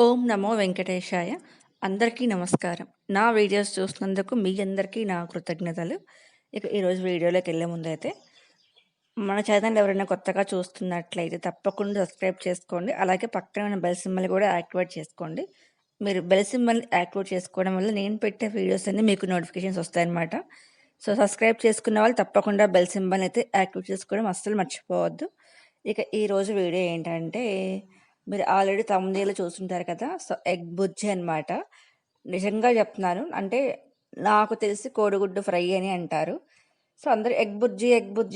ఓం నమో వెంకటేశాయ. అందరికీ నమస్కారం. నా వీడియోస్ చూస్తున్నందుకు మీ అందరికీ నా కృతజ్ఞతలు. ఇక ఈరోజు వీడియోలోకెళ్ళే ముందైతే, మన ఛానల్ ఎవరైనా కొత్తగా చూస్తున్నట్లయితే తప్పకుండా సబ్స్క్రైబ్ చేసుకోండి. అలాగే పక్కనే ఉన్న బెల్ సింబల్ కూడా యాక్టివేట్ చేసుకోండి. మీరు బెల్ సింబల్ యాక్టివేట్ చేసుకోవడం వల్ల నేను పెట్టే వీడియోస్ అన్నీ మీకు నోటిఫికేషన్స్ వస్తాయన్నమాట. సో, సబ్స్క్రైబ్ చేసుకున్న వాళ్ళు తప్పకుండా బెల్ సింబల్ అయితే యాక్టివేట్ చేసుకోవడం అస్సలు మర్చిపోవద్దు. ఇక ఈరోజు వీడియో ఏంటంటే, మీరు ఆల్రెడీ థంబ్‌నెయిల్‌లో చూసుంటారు కదా! సో, ఎగ్ బుర్జీ అనమాట. నిజంగా చెప్తున్నాను. అంటే నాకు తెలిసి కోడిగుడ్డు ఫ్రై అని అంటారు. సో, అందరూ ఎగ్ బుర్జీ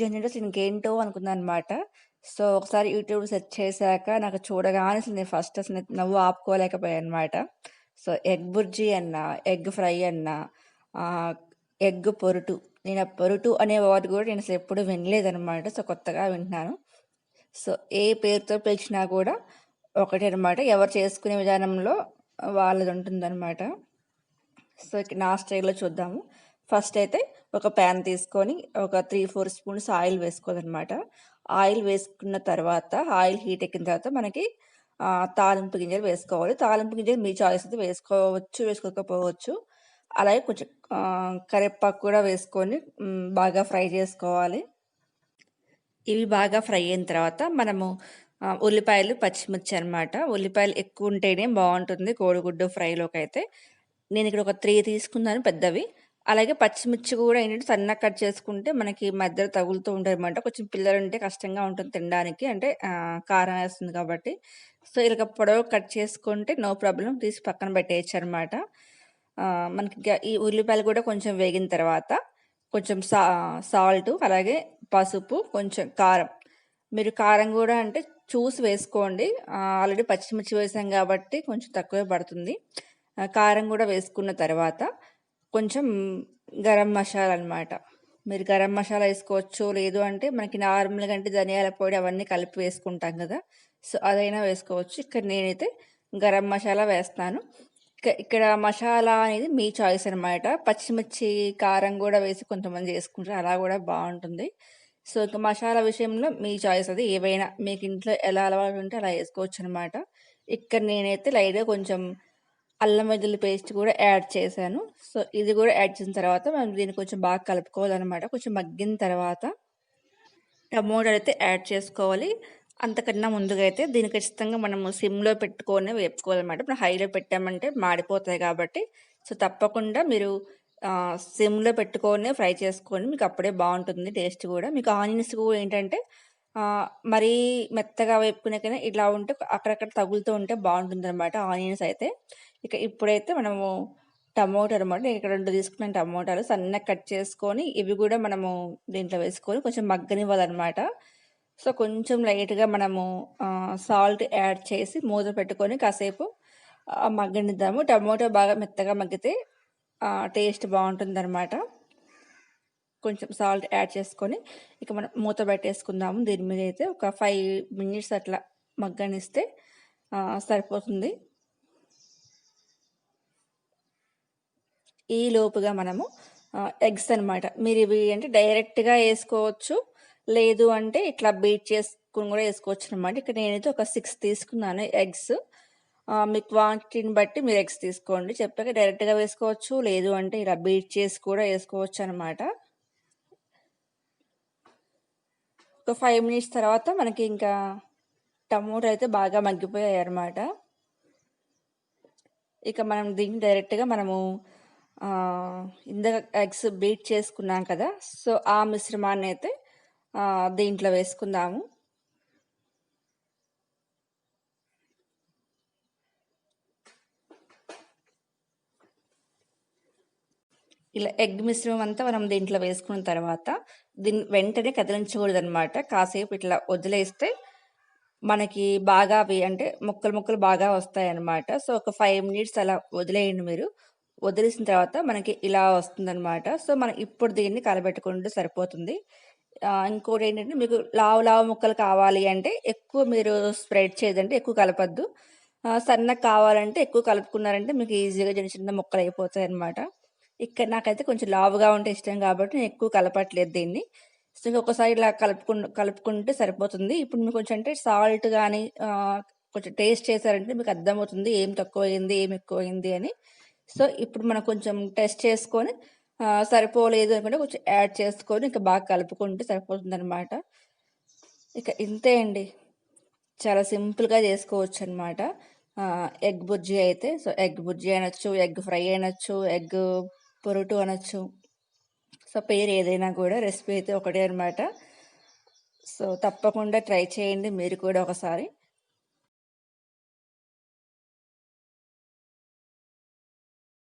అంటే అసలు ఇంకేంటో అనుకున్నాననమాట. సో, ఒకసారి యూట్యూబ్‌లో సెర్చ్ చేశాక నాకు చూడగానే అసలు నేను ఫస్ట్ అసలు నవ్వు ఆపుకోలేకపోయాననమాట. సో, ఎగ్ బుర్జీ అన్నా, ఎగ్ ఫ్రై అన్నా, ఆహ్, ఎగ్ పొరుటు. నేను ఆ పొరుటు అనే వర్డ్ కూడా నేనసలు ఎప్పుడు వినలేదనమాట. సో, కొత్తగా వింటున్నాను. సో, ఏ పేరుతో పిలిచినా కూడా ఒకటే అనమాట. ఎవరు చేసుకునే విధానంలో వాళ్ళదుంటుందనమాట. సో, ఇక నా స్టైల్‌లో చూద్దాము. ఫస్ట్ అయితే ఒక పాన్ తీసుకొని ఒక 3, 4 స్పూన్స్ ఆయిల్ వేసుకోవాలనమాట. ఆయిల్ వేసుకున్న తర్వాత ఆయిల్ హీట్ ఎక్కిన తర్వాత మనకి తాలింపు గింజలు వేసుకోవాలి. తాలింపు గింజలు మీ చాయిస్ అయితే వేసుకోవచ్చు, వేసుకోకపోవచ్చు. అలాగే కొంచెం కరివేపాకు కూడా వేసుకొని బాగా ఫ్రై చేసుకోవాలి. ఇవి బాగా ఫ్రై అయిన తర్వాత మనము ఉల్లిపాయలు, పచ్చిమిర్చి అనమాట. ఉల్లిపాయలు ఎక్కువుంటేనే బావుంటుంది కోడిగుడ్డు ఫ్రైలోకైతే. నేనిక్కడ ఒక 3 తీసుకున్నాను పెద్దవి. అలాగే పచ్చిమిర్చి గూడా ఏంటంటే సన్నగా కట్ చేసుకుంటే మనకి మధ్యలో తగులుతూ ఉంటాయన్నమాట. కొంచెం పిల్లలుంటే కష్టంగా ఉంటుంది తినడానికి. అంటే కారం ఏస్తుంది కాబట్టి. సో, ఇలాగ పొడవుగా కట్ చేసుకుంటే నో ప్రాబ్లమ్ తీసి పక్కన పెట్టేయొచ్చనమాట. మనకి ఈ ఉల్లిపాయలు గూడా కొంచెం వేగిన తర్వాత కొంచెం సాల్టు, అలాగే పసుపు, కొంచెం కారం. మీరు కారం గూడా అంటే చూసి వేసుకోండి. ఆల్రెడీ పచ్చిమిర్చి వేసాం గాబట్టి కొంచెం తక్కువే పడుతుంది. కారం గూడా వేసుకున్న తర్వాత కొంచెం గరం మషాలా అనమాట. మీరు గరం మషాలా ఏసుకోవచ్చు. లేదు అంటే మనకి నార్మల్‌గా అంటే ధనియాల పొడి అవన్నీ కలిపి వేసుకుంటాం గదా! సో, అదైనా వేసుకోవచ్చు. ఇక్కడ నేనైతే గరం మషాలా వేస్తాను. ఇక్కడ మషాలా అనేది మీ చాయిస్ అనమాట. పచ్చిమిర్చి, కారం గూడా వేసి కొంతమంది చేసుకుంటారు. అలా గూడా బావుంటుంది. సో, ఇక మషాలా విషయంలో మీ చాయిస్ అది. ఏవైనా మీకు ఇంట్లో ఎలా అలవాటు ఉంటే అలా ఏసుకోవచ్చనమాట. ఇక్కడ నేనైతే లైట్‌గా కొంచెం అల్లం వెల్లుల్లి పేస్ట్ కూడా యాడ్ చేశాను. సో, ఇది గూడా యాడ్ చేసిన తర్వాత మనం దీన్ని కొంచెం బాగా కలుపుకోవాలనమాట. కొంచెం మగ్గిన తర్వాత టమోటాలైతే యాడ్ చేసుకోవాలి. అంతకన్నా ముందుగా అయితే దీన్ని ఖచ్చితంగా మనము సిమ్‌లో పెట్టుకొని వేపుకోవాలనమాట. ఇప్పుడు హైలో పెట్టామంటే మాడిపోతాయి కాబట్టి, సో, తప్పకుండా మీరు సిమ్‌లో పెట్టుకొనే ఫ్రై చేసుకొని మీకు అప్పుడే బావుంటుంది టేస్ట్ గూడా. మీకు ఆనియన్స్ కూడా ఏంటంటే మరీ మెత్తగా వేపుకునే కన్నా ఇలా ఉంటే అక్కడక్కడ తగులుతూ ఉంటే బావుంటుందనమాట ఆనియన్స్ అయితే. ఇక ఇప్పుడైతే మనము టమోటా అనమాట. నేనిక్కడ 2 తీసుకున్నాను టమోటాలు. సన్నగా కట్ చేసుకొని, ఇవి గూడా మనము దీంట్లో వేసుకొని కొంచెం మగ్గనివ్వాలనమాట. సో, కొంచెం లైట్‌గా మనము సాల్ట్ యాడ్ చేసి మూత పెట్టుకొని కాసేపు మగ్గనిద్దాము. టమోటా బాగా మెత్తగా మగ్గితే టేస్ట్ బావుంటుందనమాట. కొంచెం సాల్ట్ యాడ్ చేసుకొని, ఇక మనం మూత పెట్టేసుకుందాము. దీని మీదయితే ఒక 5 మినిట్స్ అట్లా మగ్గనిస్తే సరిపోతుంది. ఈ లోపుగా మనము ఎగ్స్ అనమాట. మీరివి అంటే డైరెక్ట్‌గా ఏసుకోవచ్చు. లేదు అంటే ఇట్లా బీట్ చేసుకొని గూడా ఏసుకోవచ్చనమాట. ఇక్కడ నేనైతే ఒక 6 తీసుకున్నాను ఎగ్స్. మీ క్వాంటిటీని బట్టి మీరు ఎగ్స్ తీసుకోండి. చెప్పాక డైరెక్ట్‌గా వేసుకోవచ్చు. లేదు అంటే ఇలా బీట్ చేసి కూడా ఏసుకోవచ్చనమాట. ఒక 5 మినిట్స్ తర్వాత మనకి ఇంకా టమోటా అయితే బాగా మగ్గిపోయాయన్నమాట. ఇక మనం దీన్ని డైరెక్ట్‌గా మనము ఇందాక ఎగ్స్ బీట్ చేసుకున్నాం కదా! సో, ఆ మిశ్రమాన్నయితే దీంట్లో వేసుకుందాము. ఇలా ఎగ్ మిశ్రమం అంతా మనం దీంట్లో వేసుకున్న తర్వాత దీన్ని వెంటనే కదిలించకూడదనమాట. కాసేపు ఇట్లా వదిలేస్తే మనకి బాగా అవి అంటే ముక్కలు, ముక్కలు బాగా వస్తాయన్నమాట. సో, ఒక 5 మినిట్స్ అలా వదిలేయండి మీరు. వదిలేసిన తర్వాత మనకి ఇలా వస్తుందనమాట. సో, మనం ఇప్పుడు దీన్ని కలబెట్టుకుంటే సరిపోతుంది. ఇంకోటేంటంటే మీకు లావు, లావు ముక్కలు కావాలి అంటే ఎక్కువ మీరు స్ప్రెడ్ చేయదండి. ఎక్కువ కలపొద్దు. సన్నగా కావాలంటే ఎక్కువ కలుపుకున్నారంటే మీకు ఈజీగా చిన్న, చిన్న ముక్కలయిపోతాయన్నమాట. ఇక్కడ నాకైతే కొంచెం లావుగా ఉంటే ఇష్టం కాబట్టి నేను ఎక్కువ కలపట్లేదు దీన్ని. సో, ఒకసారి ఇలా కలుపుకుంటే సరిపోతుంది. ఇప్పుడు మీకు కొంచెం అంటే సాల్ట్ గాని కొంచెం టేస్ట్ చేశారంటే మీకు అర్థమవుతుంది ఏం తక్కువయింది, ఏం ఎక్కువయింది అని. సో, ఇప్పుడు మనం కొంచెం టెస్ట్ చేసుకొని సరిపోలేదు అనుకుంటే కొంచెం యాడ్ చేసుకొని ఇంకా బాగా కలుపుకుంటే సరిపోతుందనమాట. ఇక ఇంతే అండి. చాలా సింపుల్‌గా చేసుకోవచ్చనమాట. ఎగ్ బుర్జీ అయితే సో, ఎగ్ బుర్జీ అనొచ్చు, ఎగ్ ఫ్రై అనొచ్చు, ఎగ్ పొరుటు అనొచ్చు. సో, పేరేదైనా కూడా రెసిపీ అయితే ఒకటే అనమాట. సో, తప్పకుండా ట్రై చేయండి మీరు కూడా ఒకసారి.